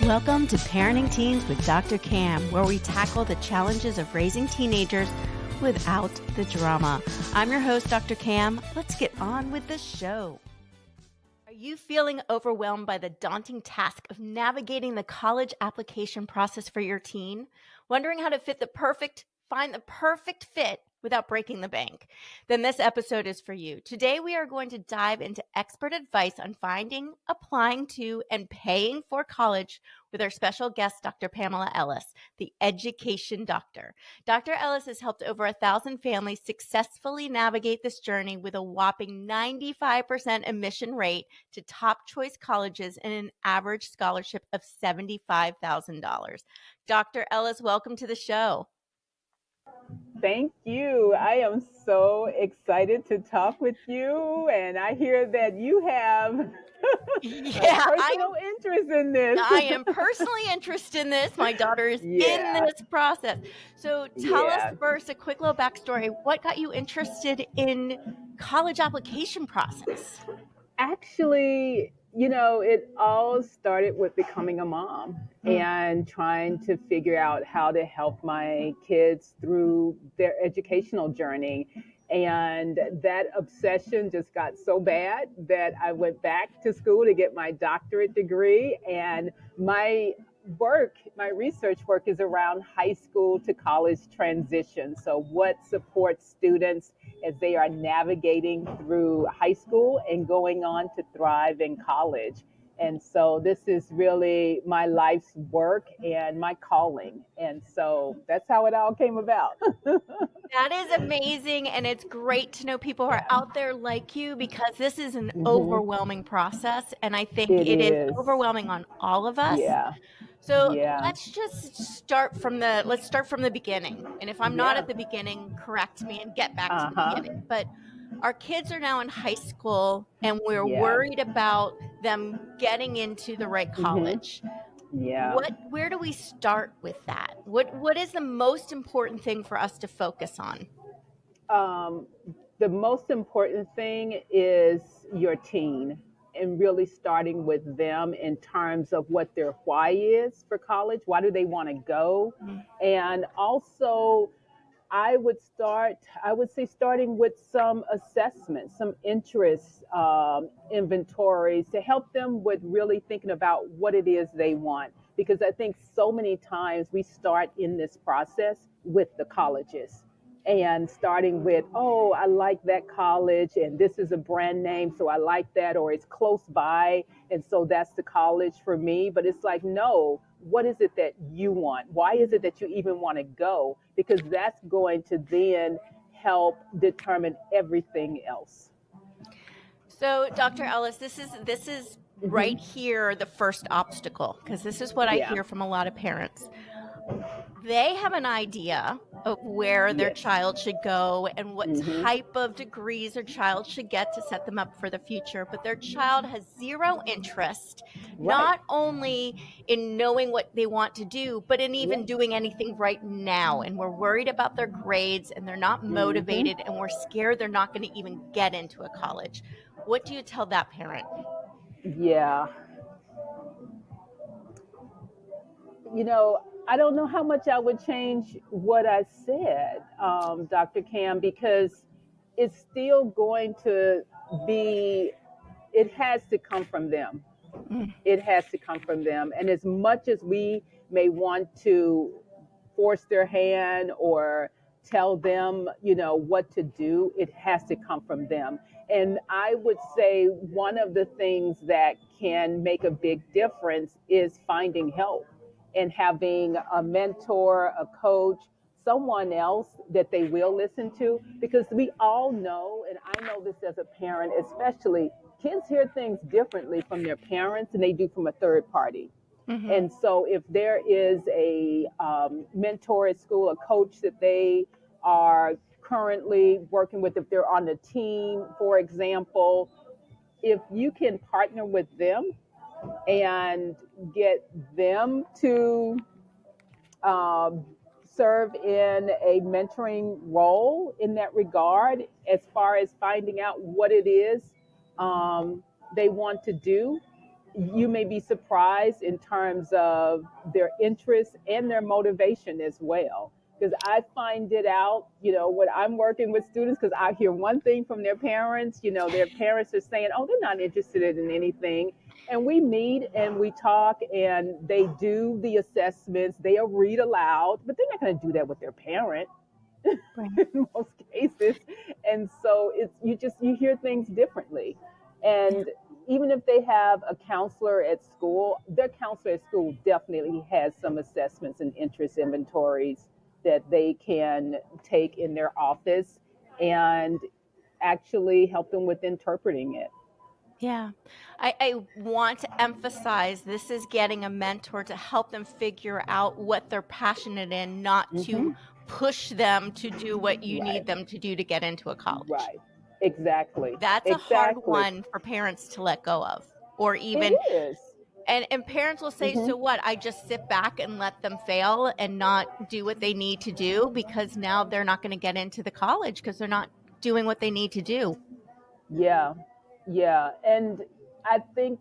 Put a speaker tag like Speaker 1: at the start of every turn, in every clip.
Speaker 1: Welcome to Parenting Teens with Dr. Cam, where we tackle the challenges of raising teenagers without the drama. I'm your host, Dr. Cam. Let's get on with the show. Are you feeling overwhelmed by the daunting task of navigating the college application process for your teen? Wondering how to find the perfect fit without breaking the bank? Then this episode is for you. Today, we are going to dive into expert advice on finding, applying to, and paying for college with our special guest, Dr. Pamela Ellis, the education doctor. Dr. Ellis has helped over 1,000 families successfully navigate this journey with a whopping 95% admission rate to top choice colleges and an average scholarship of $75,000. Dr. Ellis, welcome to the show.
Speaker 2: Thank you. I am so excited to talk with you, and I hear that you have personal interest in this.
Speaker 1: I am personally interested in this. My daughter is in this process. So tell us first a quick little backstory. What got you interested in college application process?
Speaker 2: Actually, it all started with becoming a mom and trying to figure out how to help my kids through their educational journey. And that obsession just got so bad that I went back to school to get my doctorate degree. And my research work is around high school to college transition. So what supports students as they are navigating through high school and going on to thrive in college. And so this is really my life's work and my calling. And so that's how it all came about.
Speaker 1: That is amazing. And it's great to know people who are out there like you, because this is an overwhelming process. And I think it is overwhelming on all of us.
Speaker 2: Yeah.
Speaker 1: So let's just start from the beginning. And if I'm not at the beginning, correct me and get back to the beginning. But our kids are now in high school and we're worried about them getting into the right college. Where do we start with that? What is the most important thing for us to focus on?
Speaker 2: The most important thing is your teen, and really starting with them in terms of what their why is for college. Why do they want to go? And also, I would say starting with some assessments, some interest inventories to help them with really thinking about what it is they want. Because I think so many times we start in this process with the colleges and starting with, oh, I like that college and this is a brand name, so I like that, or it's close by, and so that's the college for me. But it's like, no, what is it that you want? Why is it that you even want to go? Because that's going to then help determine everything else.
Speaker 1: So, Dr. Ellis, this is right here the first obstacle, because this is what I hear from a lot of parents. They have an idea of where their child should go and what type of degrees their child should get to set them up for the future. But their child has zero interest, not only in knowing what they want to do, but in even doing anything right now. And we're worried about their grades and they're not motivated and we're scared they're not going to even get into a college. What do you tell that parent?
Speaker 2: Yeah. I don't know how much I would change what I said, Dr. Cam, because it's still going to be, it has to come from them. It has to come from them. And as much as we may want to force their hand or tell them, what to do, it has to come from them. And I would say one of the things that can make a big difference is finding help and having a mentor, a coach, someone else that they will listen to, because we all know, and I know this as a parent especially, kids hear things differently from their parents than they do from a third party. And so if there is a mentor at school, a coach that they are currently working with, if they're on the team, for example, if you can partner with them and get them to serve in a mentoring role in that regard, as far as finding out what it is they want to do, you may be surprised in terms of their interest and their motivation as well. Because I find it out, when I'm working with students, because I hear one thing from their parents, their parents are saying, oh, they're not interested in anything. And we meet and we talk and they do the assessments, they'll read aloud, but they're not going to do that with their parent
Speaker 1: Right.
Speaker 2: in most cases. And so you hear things differently.
Speaker 1: Yeah.
Speaker 2: And even if they have a counselor at school, their counselor at school definitely has some assessments and interest inventories that they can take in their office and actually help them with interpreting it.
Speaker 1: Yeah. I want to emphasize this is getting a mentor to help them figure out what they're passionate in, not to
Speaker 2: Hmm.
Speaker 1: push them to do what you need
Speaker 2: Right.
Speaker 1: them to do to get into a college.
Speaker 2: Right. Exactly.
Speaker 1: That's a hard
Speaker 2: Exactly.
Speaker 1: one for parents to let go of. Or
Speaker 2: It
Speaker 1: even
Speaker 2: is.
Speaker 1: and parents will say,
Speaker 2: Hmm.
Speaker 1: "So what? I just sit back and let them fail and not do what they need to do because now they're not going to get into the college because they're not doing what they need to do."
Speaker 2: Yeah. Yeah. And I think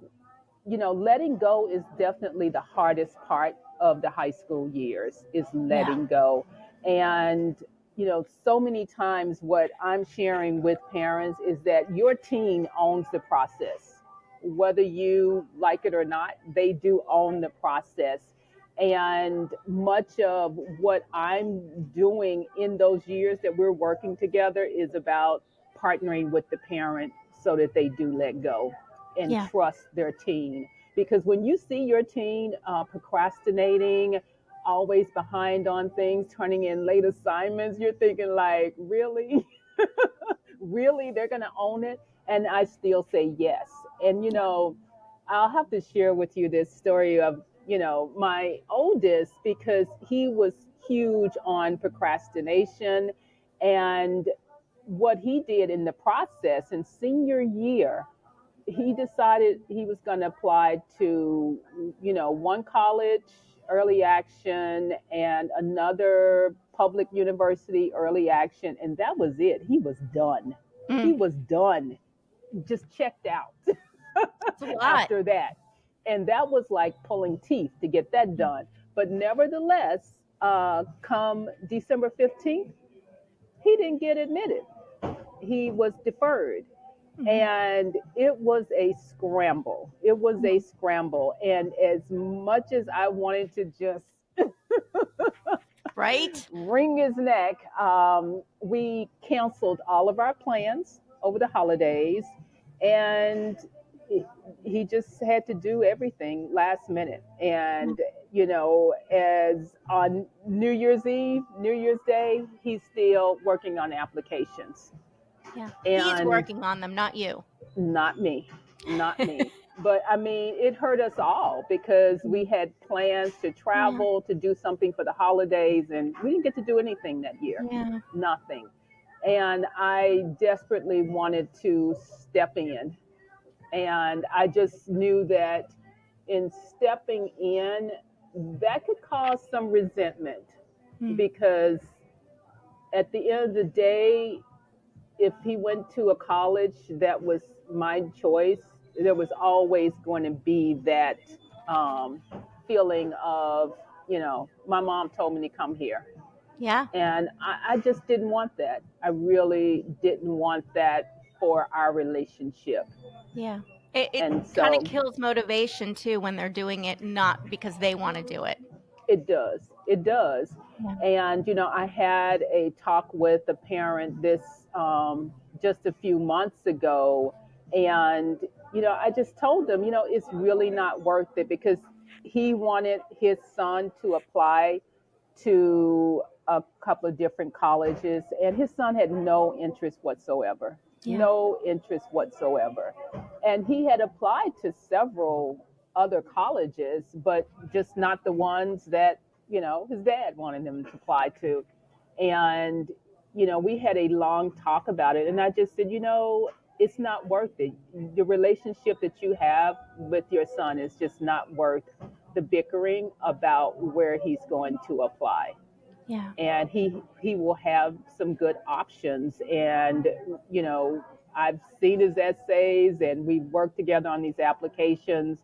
Speaker 2: letting go is definitely the hardest part of the high school years is
Speaker 1: Yeah.
Speaker 2: letting go. And, so many times what I'm sharing with parents is that your teen owns the process. Whether you like it or not, they do own the process. And much of what I'm doing in those years that we're working together is about partnering with the parent so that they do let go and
Speaker 1: Yeah.
Speaker 2: trust their teen. Because when you see your teen procrastinating, always behind on things, turning in late assignments, you're thinking like, really? Really? They're going to own it? And I still say yes. And,
Speaker 1: Yeah.
Speaker 2: I'll have to share with you this story of, my oldest, because he was huge on procrastination. And what he did in the process in senior year, he decided he was going to apply to, one college early action and another public university early action. And that was it. He was done. He
Speaker 1: Mm,
Speaker 2: was done, just checked out
Speaker 1: it's a lot.
Speaker 2: after that. And that was like pulling teeth to get that
Speaker 1: Yeah.
Speaker 2: done. But nevertheless, come December 15th, he didn't get admitted. He was deferred.
Speaker 1: Mhm.
Speaker 2: And it was a scramble. It was a scramble. And as much as I wanted to just
Speaker 1: Right?
Speaker 2: wring his neck, we canceled all of our plans over the holidays. And he just had to do everything last minute.
Speaker 1: Yeah.
Speaker 2: And, as on New Year's Eve, New Year's Day, he's still working on applications.
Speaker 1: Yeah. He's
Speaker 2: And
Speaker 1: working on them, not you.
Speaker 2: not me, not me. But I mean, it hurt us all because we
Speaker 1: Mm.
Speaker 2: had plans to
Speaker 1: Yeah.
Speaker 2: travel, to do something for the holidays, and we didn't get to do anything that year.
Speaker 1: Yeah.
Speaker 2: Nothing. And I desperately wanted to step in. And I just knew that in stepping in, that could cause some resentment
Speaker 1: Mm.
Speaker 2: because at the end of the day, if he went to a college that was my choice, there was always going to be that um, feeling of, my mom told me to come here.
Speaker 1: Yeah.
Speaker 2: And I just didn't want that. I really didn't want that for our relationship.
Speaker 1: Yeah. It
Speaker 2: And
Speaker 1: kind of
Speaker 2: so
Speaker 1: kills motivation too when they're doing it not because they want to do it.
Speaker 2: it does. It does.
Speaker 1: Yeah.
Speaker 2: And, I had a talk with a parent this just a few months ago. And, I just told them, it's really not worth it because he wanted his son to apply to a couple of different colleges. And his son had no interest whatsoever.
Speaker 1: Yeah.
Speaker 2: No interest whatsoever. And he had applied to several other colleges, but just not the ones that, his dad wanted him to apply to. And, we had a long talk about it. And I just said, it's not worth it. The relationship that you have with your son is just not worth the bickering about where he's going to apply.
Speaker 1: Yeah.
Speaker 2: And he will have some good options. And, I've seen his essays and we've worked together on these applications.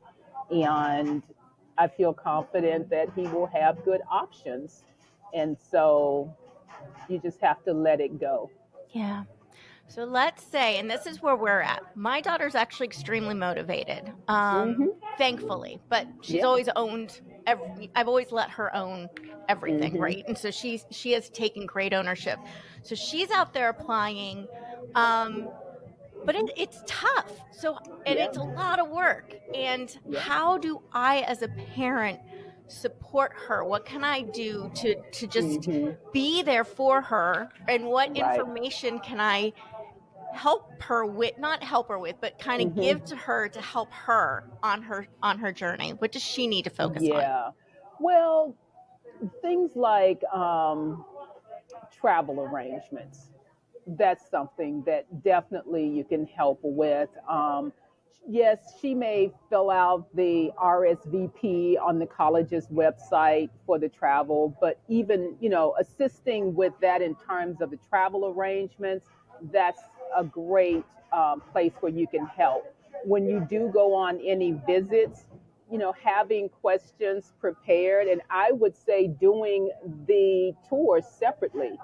Speaker 2: And I feel confident that he will have good options. And so you just have to let it go.
Speaker 1: Yeah. So let's say, and this is where we're at. My daughter's actually extremely motivated,
Speaker 2: Mm-hmm.
Speaker 1: thankfully, but she's
Speaker 2: Yeah.
Speaker 1: always owned. I've always let her own everything,
Speaker 2: Mm-hmm.
Speaker 1: right? And so she has taken great ownership. So she's out there applying, um, but it's tough. So and
Speaker 2: Yeah.
Speaker 1: it's a lot of work. And
Speaker 2: Yeah.
Speaker 1: how do I, as a parent, support her? What can I do to just
Speaker 2: Mm-hmm.
Speaker 1: be there for her? And what
Speaker 2: Right.
Speaker 1: information can I help her with, not help her with, but kind of give
Speaker 2: Mm-hmm.
Speaker 1: to her to help her on her journey? What does she need to focus on?
Speaker 2: Yeah. Well, things like travel arrangements. That's something that definitely you can help with. Yes, she may fill out the RSVP on the college's website for the travel, but even, assisting with that in terms of the travel arrangements, that's a great place where you can help. When you do go on any visits, having questions prepared, and I would say doing the tour separately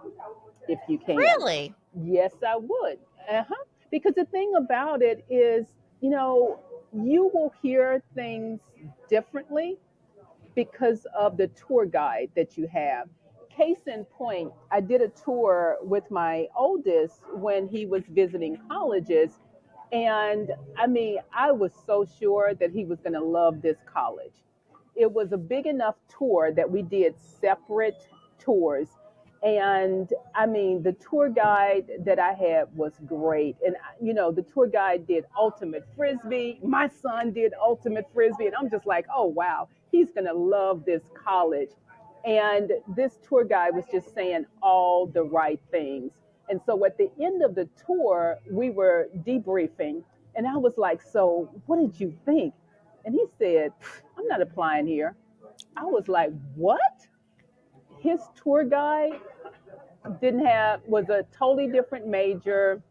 Speaker 2: if you can.
Speaker 1: Really?
Speaker 2: Yes, I would. Uh-huh. Because the thing about it is, you know, you will hear things differently because of the tour guide that you have. Case in point, I did a tour with my oldest when he was visiting colleges. And I mean, I was so sure that he was going to love this college. It was a big enough tour that we did separate tours. And I mean, the tour guide that I had was great. And, the tour guide did ultimate frisbee. My son did ultimate frisbee. And I'm just like, oh, wow, he's going to love this college. And this tour guide was just saying all the right things. And so at the end of the tour, we were debriefing. And I was like, so what did you think? And he said, I'm not applying here. I was like, what? His tour guide didn't have was a totally different major,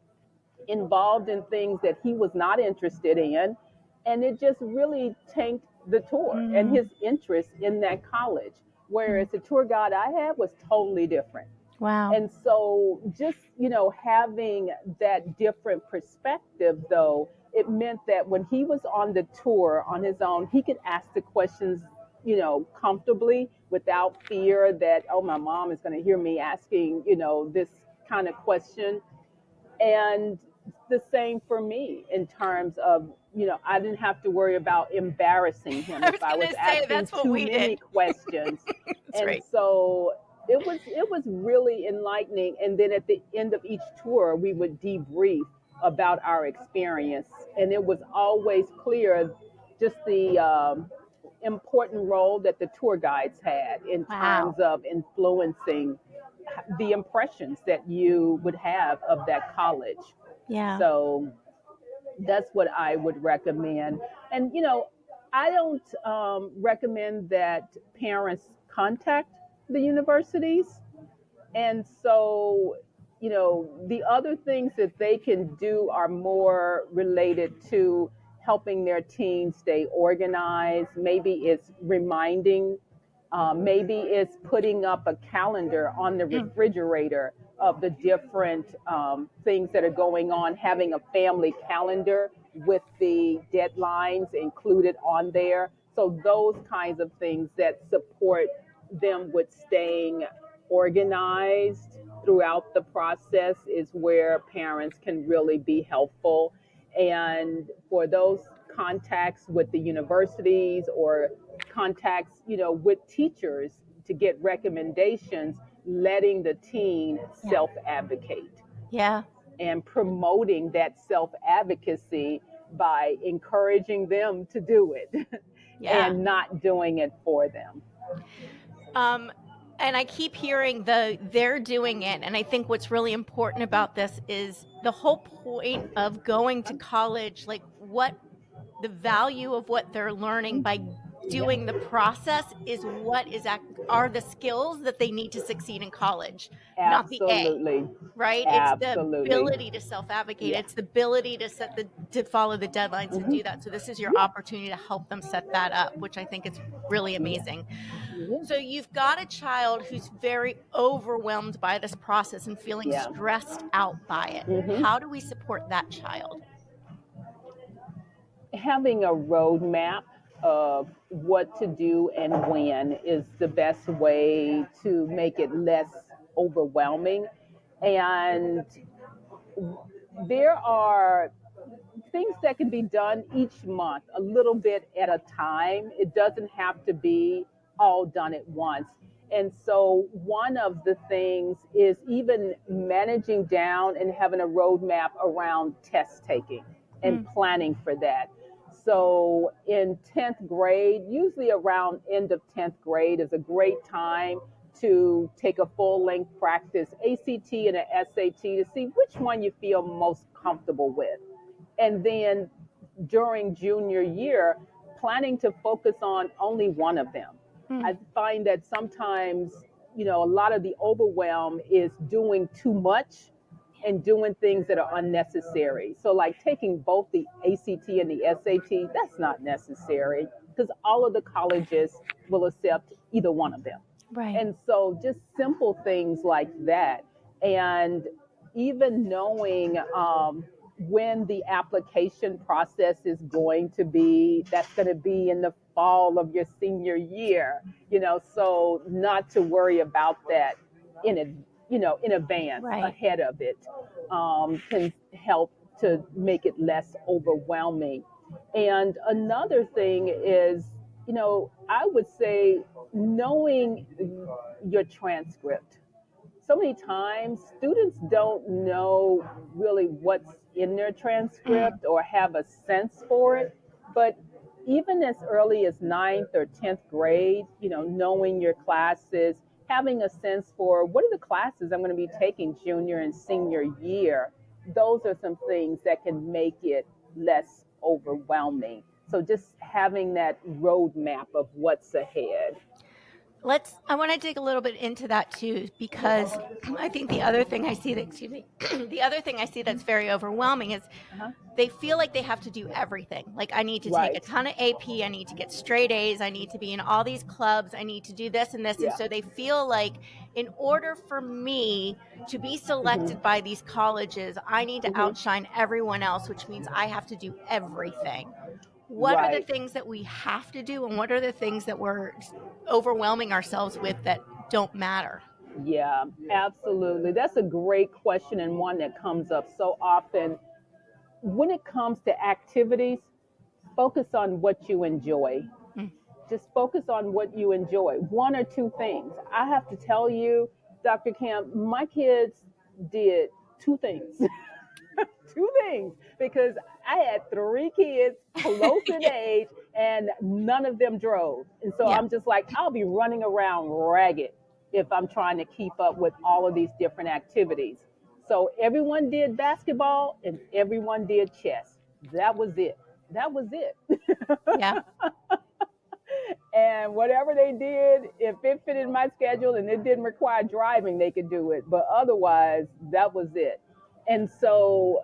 Speaker 2: involved in things that he was not interested in, and it just really tanked the tour and
Speaker 1: Mm-hmm.
Speaker 2: his interest in that college. Whereas the tour guide I had was totally different.
Speaker 1: Wow.
Speaker 2: And so just, having that different perspective, though, it meant that when he was on the tour on his own, he could ask the questions, comfortably without fear that, oh, my mom is going to hear me asking, this kind of question. And the same for me in terms of, I didn't have to worry about embarrassing him
Speaker 1: I
Speaker 2: if
Speaker 1: was
Speaker 2: I was
Speaker 1: gonna say
Speaker 2: asking
Speaker 1: that's what
Speaker 2: too
Speaker 1: we
Speaker 2: many
Speaker 1: did.
Speaker 2: questions.
Speaker 1: That's
Speaker 2: And
Speaker 1: right.
Speaker 2: so it was really enlightening. And then at the end of each tour, we would debrief about our experience. And it was always clear just the important role that the tour guides had in terms
Speaker 1: Wow.
Speaker 2: of influencing the impressions that you would have of that college.
Speaker 1: Yeah.
Speaker 2: So that's what I would recommend. And, I don't recommend that parents contact the universities. And so, the other things that they can do are more related to helping their teens stay organized. Maybe it's reminding, maybe it's putting up a calendar on the
Speaker 1: Mm.
Speaker 2: refrigerator of the different things that are going on, having a family calendar with the deadlines included on there. So, those kinds of things that support them with staying organized throughout the process is where parents can really be helpful. And for those contacts with the universities or contacts, with teachers to get recommendations, letting the teen
Speaker 1: Yeah.
Speaker 2: self advocate
Speaker 1: Yeah.
Speaker 2: and promoting that self advocacy by encouraging them to do it
Speaker 1: Yeah.
Speaker 2: and not doing it for them.
Speaker 1: Um, and I keep hearing they're doing it. And I think what's really important about this is the whole point of going to college, like what the value of what they're learning by doing the process is are the skills that they need to succeed in college, not the A.
Speaker 2: Absolutely.
Speaker 1: Right? It's the
Speaker 2: Absolutely.
Speaker 1: ability to self-advocate.
Speaker 2: Yeah.
Speaker 1: It's the ability to follow the deadlines and
Speaker 2: Hmm.
Speaker 1: do that. So this is your
Speaker 2: Yeah.
Speaker 1: opportunity to help them set that up, which I think is really
Speaker 2: Yeah.
Speaker 1: amazing.
Speaker 2: Yeah.
Speaker 1: So you've got a child who's very overwhelmed by this process and feeling
Speaker 2: Yeah.
Speaker 1: stressed out by it.
Speaker 2: Hmm.
Speaker 1: How do we support that child?
Speaker 2: Having a roadmap of what to do and when is the best way to make it less overwhelming. And there are things that can be done each month, a little bit at a time. It doesn't have to be all done at once. And so, one of the things is even managing down and having a roadmap around test taking and
Speaker 1: Mm,
Speaker 2: planning for that. So, in 10th grade, usually around end of 10th grade is a great time to take a full length practice ACT and an SAT to see which one you feel most comfortable with. And then during junior year, planning to focus on only one of them.
Speaker 1: mm,
Speaker 2: I find that sometimes, a lot of the overwhelm is doing too much and doing things that are unnecessary. So, like taking both the ACT and the SAT, that's not necessary because all of the colleges will accept either one of them.
Speaker 1: right.
Speaker 2: And so, just simple things like that. And even knowing when the application process is going to be, that's going to be in the fall of your senior year, so not to worry about that in a, in advance
Speaker 1: Right.
Speaker 2: ahead of it can help to make it less overwhelming. And another thing is, I would say knowing your transcript. So many times students don't know really what's in their
Speaker 1: Mm,
Speaker 2: transcript or have a sense for it. But even as early as ninth or 10th grade, knowing your classes, having a sense for what are the classes I'm going to be taking junior and senior year, those are some things that can make it less overwhelming. So just having that roadmap of what's ahead.
Speaker 1: I want to dig a little bit into that too, because I think the other thing I see that, excuse me, the other thing I see that's very overwhelming is
Speaker 2: Uh-huh.
Speaker 1: they feel like they have to do everything. Like, I need to take a
Speaker 2: Right.
Speaker 1: ton of AP, I need to get straight A's, I need to be in all these clubs, I need to do this and this. And
Speaker 2: Yeah.
Speaker 1: so they feel like in order for me to be
Speaker 2: Hmm.
Speaker 1: selected by these colleges, I need to
Speaker 2: Hmm.
Speaker 1: outshine everyone else, which means I have to do everything. What are the
Speaker 2: Right.
Speaker 1: things that we have to do, and what are the things that we're overwhelming ourselves with that don't matter?
Speaker 2: Yeah, absolutely. That's a great question and one that comes up so often. When it comes to activities, focus on what you enjoy.
Speaker 1: Mm,
Speaker 2: Just focus on what you enjoy. One or two things. I have to tell you, Dr. Camp, my kids did two things. Two things because I had three kids close in age and none of them drove. And so
Speaker 1: yeah.
Speaker 2: I'm just like, I'll be running around ragged if I'm trying to keep up with all of these different activities. So everyone did basketball and everyone did chess. That was it. That was it.
Speaker 1: Yeah.
Speaker 2: And whatever they did, if it fitted my schedule and it didn't require driving, they could do it. But otherwise, that was it. And so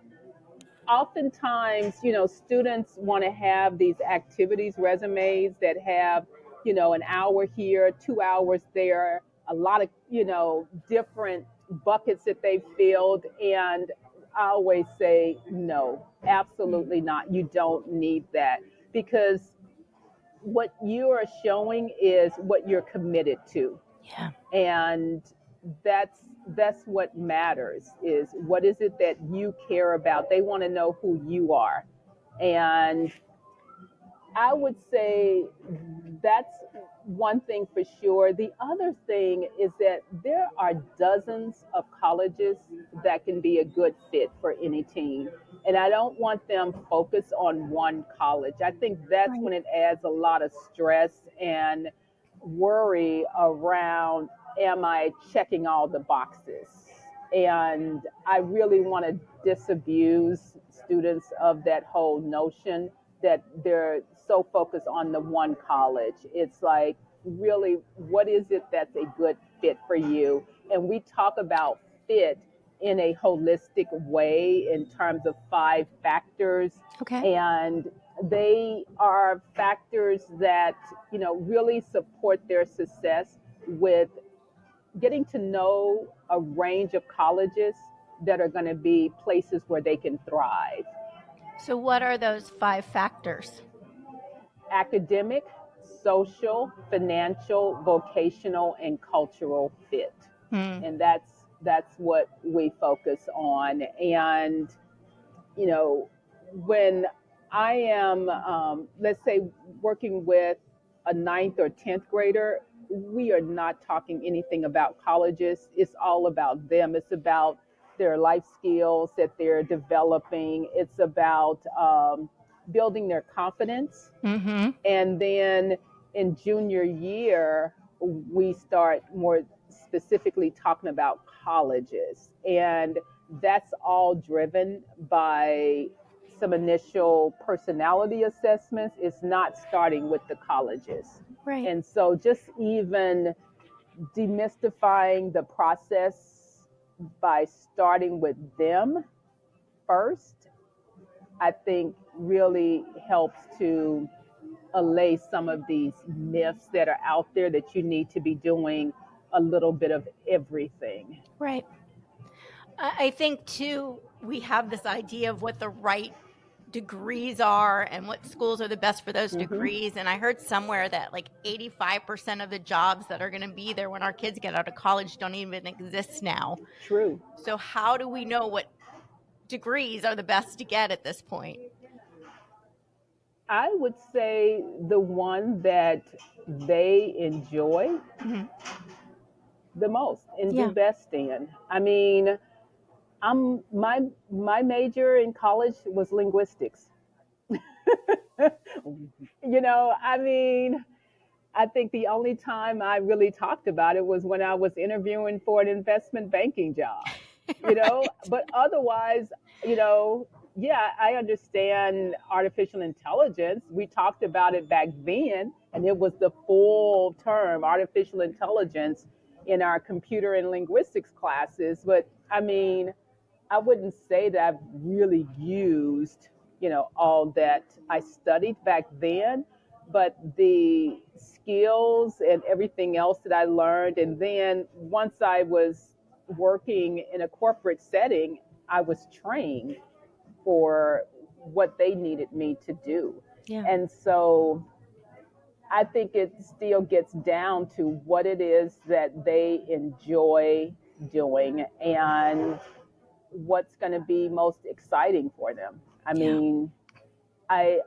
Speaker 2: oftentimes, students want to have these activities resumes that have, an hour here, 2 hours there, a lot of, different buckets that they filled. And I always say, no,
Speaker 1: Mm,
Speaker 2: absolutely not. You don't need that because what you are showing is what you're committed to,
Speaker 1: yeah.
Speaker 2: and that's what matters is what is it that you care about. They want to know who you are. And I would say that's one thing for sure. The other thing is that there are dozens of colleges that can be a good fit for any teen. And I don't want them focused on one college. I think that's
Speaker 1: Right.
Speaker 2: when it adds a lot of stress and worry around, am I checking all the boxes? And I really want to disabuse students of that whole notion that they're so focused on the one college. It's like, really, what is it that's a good fit for you? And we talk about fit in a holistic way in terms of 5 factors.
Speaker 1: Okay.
Speaker 2: And they are factors that, really support their success with getting to know a range of colleges that are going to be places where they can thrive.
Speaker 1: So what are those 5 factors?
Speaker 2: Academic, social, financial, vocational, and cultural fit.
Speaker 1: Hmm.
Speaker 2: And that's what we focus on. And when I am, let's say, working with a ninth or 10th grader, we are not talking anything about colleges. It's all about them. It's about their life skills that they're developing. It's about building their confidence.
Speaker 1: Mm-hmm.
Speaker 2: And then in junior year, we start more specifically talking about colleges. And that's all driven by some initial personality assessments. It's not starting with the colleges.
Speaker 1: Right.
Speaker 2: And so just even demystifying the process by starting with them first, I think really helps to allay some of these myths that are out there that you need to be doing a little bit of everything.
Speaker 1: Right. I think too, we have this idea of what the right degrees are and what schools are the best for those
Speaker 2: Hmm.
Speaker 1: degrees. And I heard somewhere that like 85% of the jobs that are going to be there when our kids get out of college don't even exist now.
Speaker 2: True.
Speaker 1: So how do we know what degrees are the best to get at this point?
Speaker 2: I would say the one that they enjoy
Speaker 1: Mhm.
Speaker 2: the most and do
Speaker 1: Yeah.
Speaker 2: best in. I mean, my major in college was linguistics. I mean, I think the only time I really talked about it was when I was interviewing for an investment banking job,
Speaker 1: Right.
Speaker 2: but otherwise, you know, yeah, I understand artificial intelligence. We talked about it back then, and it was the full term, artificial intelligence, in our computer and linguistics classes. But I mean, I wouldn't say that I've really used, all that I studied back then, but the skills and everything else that I learned. And then once I was working in a corporate setting, I was trained for what they needed me to do.
Speaker 1: Yeah.
Speaker 2: And so I think it still gets down to what it is that they enjoy doing and what's going to be most exciting for them. I
Speaker 1: Yeah.
Speaker 2: mean, I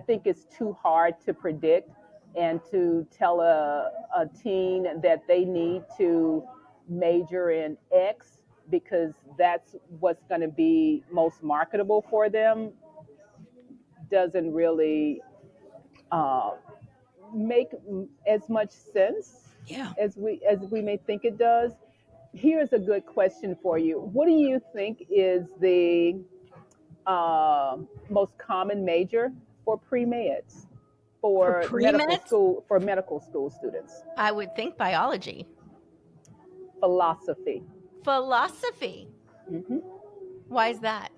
Speaker 2: think it's too hard to predict and to tell a teen that they need to major in X because that's what's going to be most marketable for them doesn't really uh, make as much sense
Speaker 1: Yeah.
Speaker 2: as we may think it does. Here's a good question for you. What do you think is the uh, most common major for pre-meds
Speaker 1: For
Speaker 2: for medical
Speaker 1: pre-meds,
Speaker 2: school students?
Speaker 1: I would think biology.
Speaker 2: Philosophy.
Speaker 1: Philosophy.
Speaker 2: Hmm.
Speaker 1: Why is that?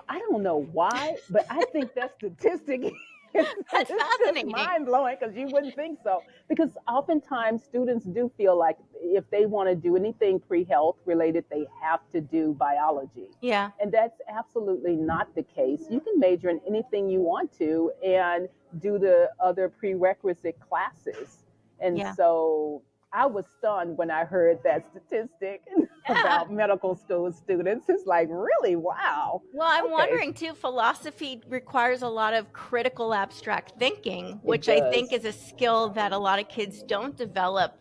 Speaker 2: I don't know why, but I think that statistic is
Speaker 1: That's
Speaker 2: it's just
Speaker 1: fascinating.
Speaker 2: mind blowing because you wouldn't think so. Because oftentimes students do feel like if they want to do anything pre health related, they have to do biology.
Speaker 1: Yeah.
Speaker 2: And that's absolutely not the case. You can major in anything you want to and do the other prerequisite classes. And
Speaker 1: Yeah.
Speaker 2: so I was stunned when I heard that statistic
Speaker 1: Yeah.
Speaker 2: about medical school students. It's like, really? Wow.
Speaker 1: Well, I'm
Speaker 2: Okay.
Speaker 1: wondering too, philosophy requires a lot of critical abstract thinking,
Speaker 2: It
Speaker 1: which I think
Speaker 2: does.
Speaker 1: is a skill that a lot of kids don't develop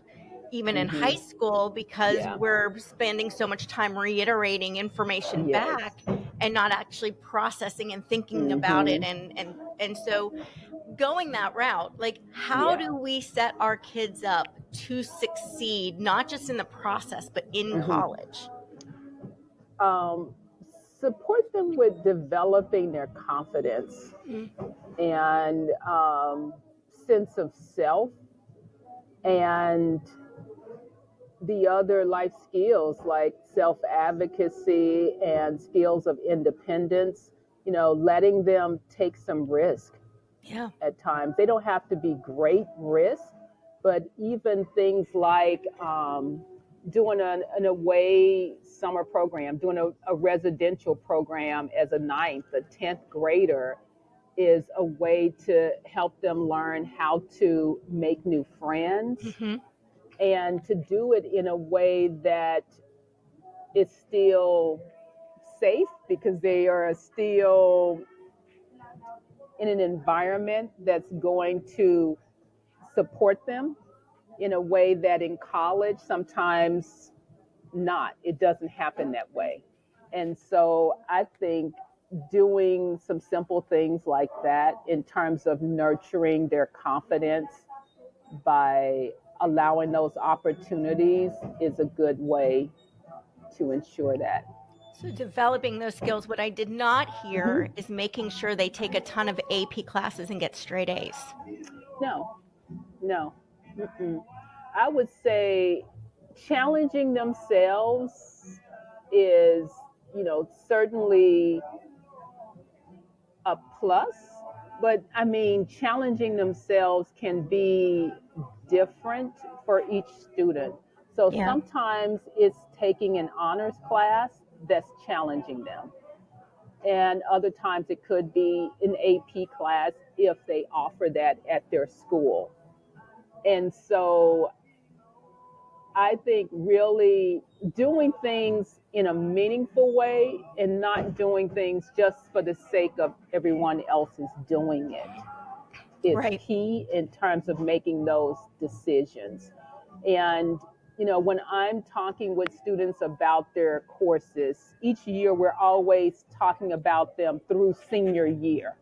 Speaker 1: even in high
Speaker 2: Hmm.
Speaker 1: school because
Speaker 2: Yeah.
Speaker 1: we're spending so much time reiterating information
Speaker 2: Yes.
Speaker 1: back and not actually processing and thinking about it
Speaker 2: Hmm.
Speaker 1: and so going that route, like how
Speaker 2: Yeah.
Speaker 1: do we set our kids up to succeed not just in the process but in
Speaker 2: Hmm.
Speaker 1: college?
Speaker 2: Um, support them with developing their confidence
Speaker 1: Mm.
Speaker 2: and sense of self and the other life skills like self advocacy and skills of independence, letting them take some risk
Speaker 1: Yeah.
Speaker 2: at times. They don't have to be great risk, but even things like doing an away summer program, doing a residential program as a ninth, a 10th grader is a way to help them learn how to make new friends
Speaker 1: Hmm.
Speaker 2: and to do it in a way that is still safe because they are still in an environment that's going to support them in a way that in college sometimes not. It doesn't happen that way. And so I think doing some simple things like that in terms of nurturing their confidence by allowing those opportunities is a good way to ensure that.
Speaker 1: So developing those skills, what I did not hear
Speaker 2: Hmm.
Speaker 1: is making sure they take a ton of AP classes and get straight A's.
Speaker 2: No, no. Mm-mm. I would say challenging themselves is, certainly a plus, but I mean, challenging themselves can be different for each student. So
Speaker 1: Yeah.
Speaker 2: sometimes it's taking an honors class that's challenging them. And other times it could be an AP class if they offer that at their school. And so I think really doing things in a meaningful way and not doing things just for the sake of everyone else is doing it is
Speaker 1: Right.
Speaker 2: key in terms of making those decisions. And, when I'm talking with students about their courses, each year we're always talking about them through senior year.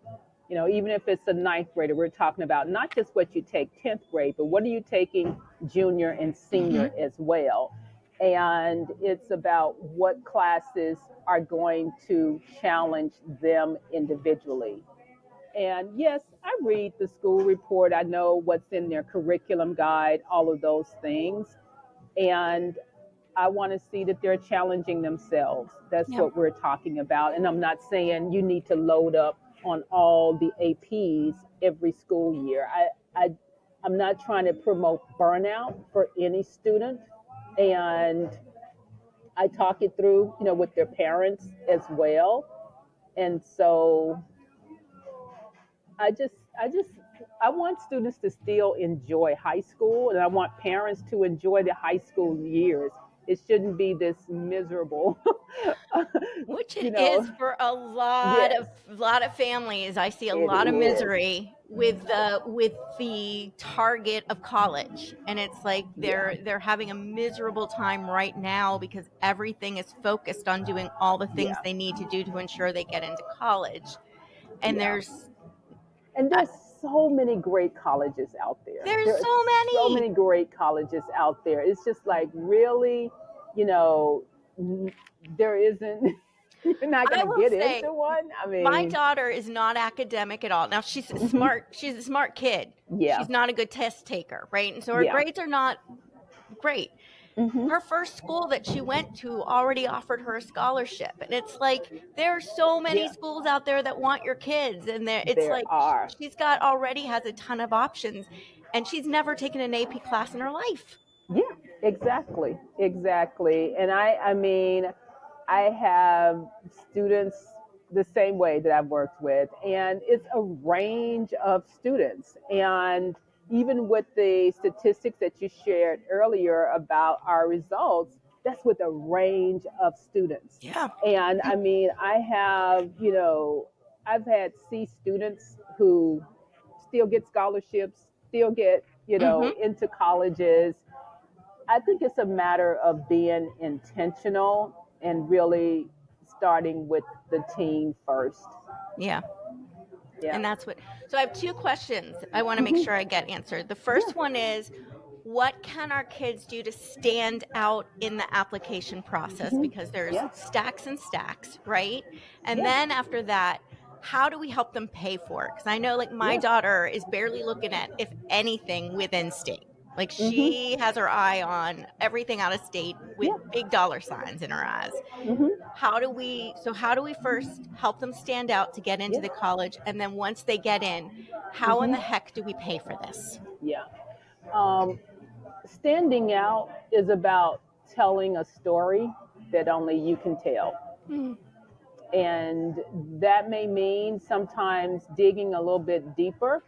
Speaker 2: Even if it's a ninth grader, we're talking about not just what you take 10th grade, but what are you taking junior and
Speaker 1: Hmm.
Speaker 2: senior as well. And it's about what classes are going to challenge them individually. And yes, I read the school report. I know what's in their curriculum guide, all of those things. And I want to see that they're challenging themselves. That's
Speaker 1: Yeah.
Speaker 2: what we're talking about. And I'm not saying you need to load up on all the APs every school year. I'm not trying to promote burnout for any student. And I talk it through, with their parents as well. And so I just I want students to still enjoy high school and I want parents to enjoy the high school years. It shouldn't be this miserable
Speaker 1: Which
Speaker 2: you
Speaker 1: it is
Speaker 2: know.
Speaker 1: for a lot
Speaker 2: Yes,
Speaker 1: of families. I see a
Speaker 2: it
Speaker 1: lot of
Speaker 2: is.
Speaker 1: misery with the target of college. And it's like
Speaker 2: Yeah.
Speaker 1: they're having a miserable time right now because everything is focused on doing all the things
Speaker 2: Yeah.
Speaker 1: they need to do to ensure they get into college. And
Speaker 2: Yeah.
Speaker 1: there's
Speaker 2: And
Speaker 1: uh,
Speaker 2: there's so many great colleges out there.
Speaker 1: there's
Speaker 2: There are
Speaker 1: so
Speaker 2: so
Speaker 1: many.
Speaker 2: many great colleges out there. It's just like really, you know, there isn't you're not going
Speaker 1: I
Speaker 2: to
Speaker 1: will
Speaker 2: get
Speaker 1: say
Speaker 2: into one. I
Speaker 1: my
Speaker 2: mean,
Speaker 1: daughter is not academic at all. Now
Speaker 2: mhm.
Speaker 1: she's a smart kid.
Speaker 2: Yeah.
Speaker 1: She's not a good test taker, right? And so her
Speaker 2: Yeah.
Speaker 1: grades are not great.
Speaker 2: Mhm.
Speaker 1: Her first school that she went to already offered her a scholarship. And it's like there are so many
Speaker 2: Yeah.
Speaker 1: schools out there that want your kids and it's
Speaker 2: There
Speaker 1: like
Speaker 2: are.
Speaker 1: she's got already has a ton of options and she's never taken an AP class in her life.
Speaker 2: Yeah, exactly. Exactly. And I mean, I have students the same way that I've worked with, and it's a range of students. And even with the statistics that you shared earlier about our results, that's with a range of students.
Speaker 1: Yeah.
Speaker 2: And I mean, I've had C students who still get scholarships, still get,
Speaker 1: Mhm.
Speaker 2: into colleges. I think it's a matter of being intentional and really starting with the team first.
Speaker 1: Yeah.
Speaker 2: Yeah.
Speaker 1: And that's what so I have two questions I want to make
Speaker 2: Hmm.
Speaker 1: sure I get answered. The
Speaker 2: Yeah.
Speaker 1: first one is what can our kids do to stand out in the application process?
Speaker 2: Hmm.
Speaker 1: Because there's
Speaker 2: Yeah.
Speaker 1: stacks and stacks, right? And
Speaker 2: Yeah.
Speaker 1: then after that, how do we help them pay for it? Because I know, like, my
Speaker 2: Yeah.
Speaker 1: daughter is barely looking at, if anything, within state. Like,
Speaker 2: Hmm.
Speaker 1: she has her eye on everything out of state with
Speaker 2: Yeah.
Speaker 1: big dollar signs in her eyes.
Speaker 2: Hmm.
Speaker 1: How do we first help them stand out to get into
Speaker 2: Yeah.
Speaker 1: the college? And then once they get in, how in the
Speaker 2: Hmm.
Speaker 1: heck do we pay for this?
Speaker 2: Yeah. Um, Standing out is about telling a story that only you can tell.
Speaker 1: Mm.
Speaker 2: And that may mean sometimes digging a little bit deeper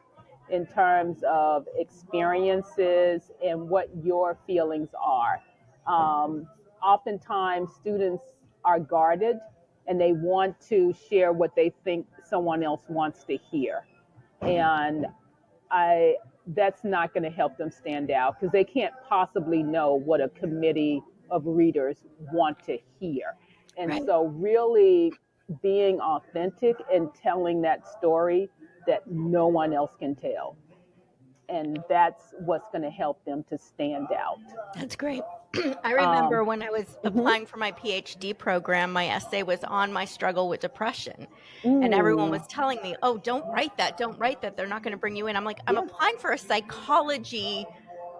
Speaker 2: in terms of experiences and what your feelings are. Um, Oftentimes, students are guarded and they want to share what they think someone else wants to hear. And I that's not going to help them stand out because they can't possibly know what a committee of readers want to hear. And
Speaker 1: Right.
Speaker 2: so really being authentic and telling that story that no one else can tell. And that's what's going to help them to stand out.
Speaker 1: That's great. I
Speaker 2: Um,
Speaker 1: remember when I was
Speaker 2: mhm.
Speaker 1: applying for my PhD program, my essay was on my struggle with depression. And everyone
Speaker 2: Mm,
Speaker 1: was telling me, oh, don't write that. Don't write that. They're not going to bring you in. I'm like, I'm
Speaker 2: yeah.
Speaker 1: applying for a psychology
Speaker 2: Yes.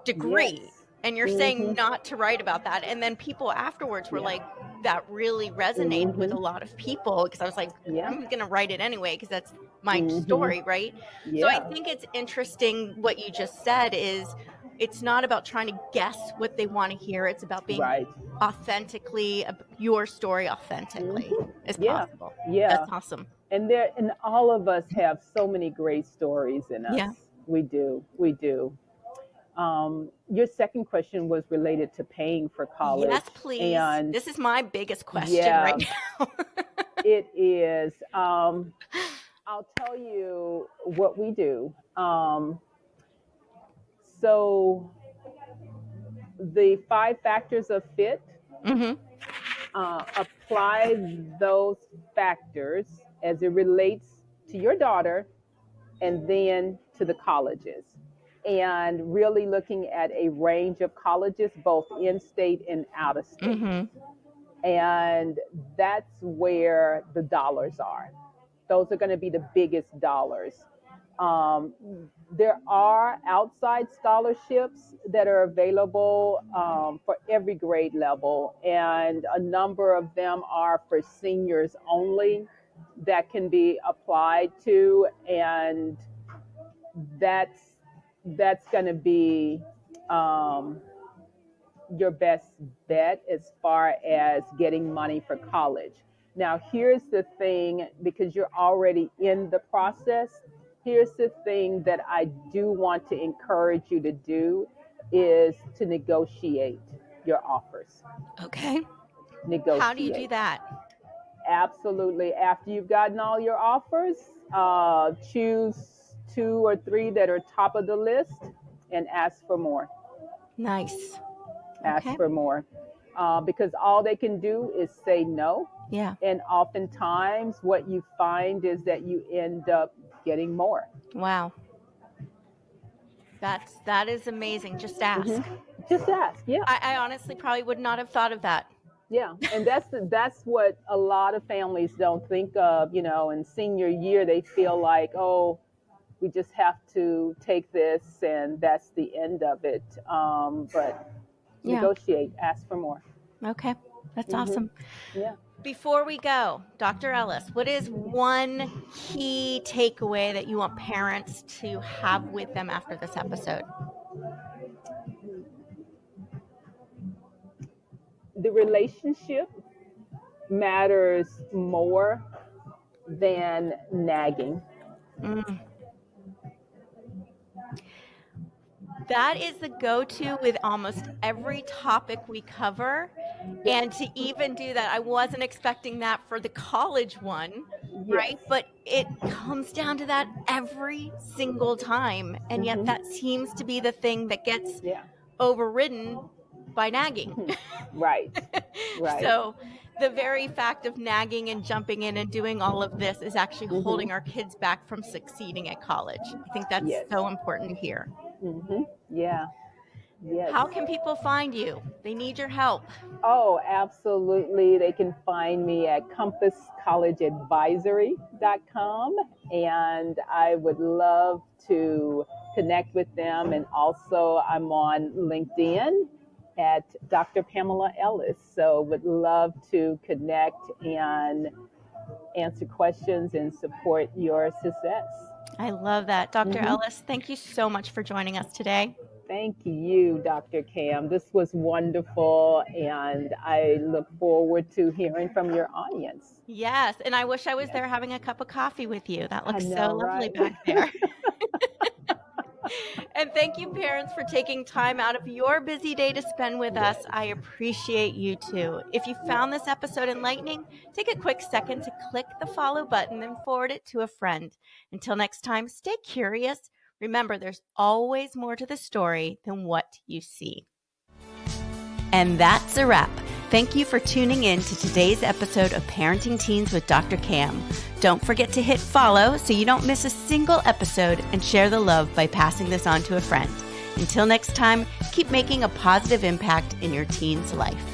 Speaker 1: degree. And you're saying
Speaker 2: Hmm.
Speaker 1: not to write about that. And then people afterwards were
Speaker 2: Yeah.
Speaker 1: like, that really resonated with
Speaker 2: Hmm.
Speaker 1: a lot of people because I was like,
Speaker 2: Yeah.
Speaker 1: I'm going to write it anyway because that's my
Speaker 2: Hmm.
Speaker 1: story, right? So I
Speaker 2: Yeah.
Speaker 1: think it's interesting what you just said is it's not about trying to guess what they want to hear. It's about being
Speaker 2: Right.
Speaker 1: authentically, your story authentically
Speaker 2: Hmm.
Speaker 1: as
Speaker 2: Yeah.
Speaker 1: possible.
Speaker 2: Yeah.
Speaker 1: That's awesome.
Speaker 2: And all of us have so many great stories in us.
Speaker 1: Yeah.
Speaker 2: We do. We do. Your second question was related to paying for college.
Speaker 1: Yes, please.
Speaker 2: And
Speaker 1: This is my biggest question right
Speaker 2: yeah,
Speaker 1: now.
Speaker 2: it is. I'll tell you what we do. So, the 5 factors of fit,
Speaker 1: Hmm.
Speaker 2: apply those factors as it relates to your daughter and then to the colleges. And really looking at a range of colleges, both in state and out of state.
Speaker 1: Hmm.
Speaker 2: And that's where the dollars are. Those are going to be the biggest dollars. Um, there are outside scholarships that are available for every grade level, and a number of them are for seniors only that can be applied to, and that's that's going to be um, your best bet as far as getting money for college. Now, here's the thing, because you're already in the process, here's the thing that I do want to encourage you to do is to negotiate your offers.
Speaker 1: Okay. How do you do
Speaker 2: Negotiate.
Speaker 1: that?
Speaker 2: Absolutely. After you've gotten all your offers, choose 2 or 3 that are top of the list and ask for more.
Speaker 1: Nice.
Speaker 2: Ask
Speaker 1: Okay.
Speaker 2: for more. Because all they can do is say no.
Speaker 1: Yeah.
Speaker 2: And oftentimes, what you find is that you end up getting more.
Speaker 1: Wow. That is amazing. Just
Speaker 2: Hmm.
Speaker 1: ask.
Speaker 2: Just ask. Yeah.
Speaker 1: I honestly probably would not have thought of that.
Speaker 2: Yeah. And that's what a lot of families don't think of. In senior year, they feel like, oh, we just have to take this and that's the end of it. But
Speaker 1: Yeah.
Speaker 2: negotiate, ask for more.
Speaker 1: Okay. That's
Speaker 2: Hmm.
Speaker 1: awesome.
Speaker 2: Yeah.
Speaker 1: Before we go, Dr. Ellis, what is one key takeaway that you want parents to have with them after this episode?
Speaker 2: The relationship matters more than nagging.
Speaker 1: Mm. That is the go-to with almost every topic we cover. And to even do that, I wasn't expecting that for the college one,
Speaker 2: Yes.
Speaker 1: right? But it comes down to that every single time. And yet
Speaker 2: Hmm.
Speaker 1: that seems to be the thing that gets
Speaker 2: Yeah.
Speaker 1: overridden by nagging.
Speaker 2: Right. Right.
Speaker 1: So the very fact of nagging and jumping in and doing all of this is actually
Speaker 2: Hmm.
Speaker 1: holding our kids back from succeeding at college. I think that's
Speaker 2: Yes.
Speaker 1: so important to hear.
Speaker 2: Hmm. Yeah. Yes.
Speaker 1: How can people find you? They need your help.
Speaker 2: Oh, absolutely. They can find me at compasscollegeadvisory.com, and I would love to connect with them. And also, I'm on LinkedIn at Dr. Pamela Ellis. So, would love to connect and answer questions and support your success.
Speaker 1: I love that. Dr.
Speaker 2: Mhm.
Speaker 1: Ellis, thank you so much for joining us today.
Speaker 2: Thank you, Dr. Cam. This was wonderful, and I look forward to hearing from your audience.
Speaker 1: Yes, and I wish I was
Speaker 2: Yes,
Speaker 1: there having a cup of coffee with you. That
Speaker 2: I
Speaker 1: looks so
Speaker 2: know,
Speaker 1: lovely
Speaker 2: right?
Speaker 1: back there. And thank you, parents, for taking time out of your busy day to spend with us.
Speaker 2: Yes.
Speaker 1: I appreciate you too. If you found this episode enlightening, take a quick second to click the follow button and forward it to a friend. Until next time, stay curious. Remember, there's always more to the story than what you see. And that's a wrap. Thank you for tuning in to today's episode of Parenting Teens with Dr. Cam. Don't forget to hit follow so you don't miss a single episode, and share the love by passing this on to a friend. Until next time, keep making a positive impact in your teen's life.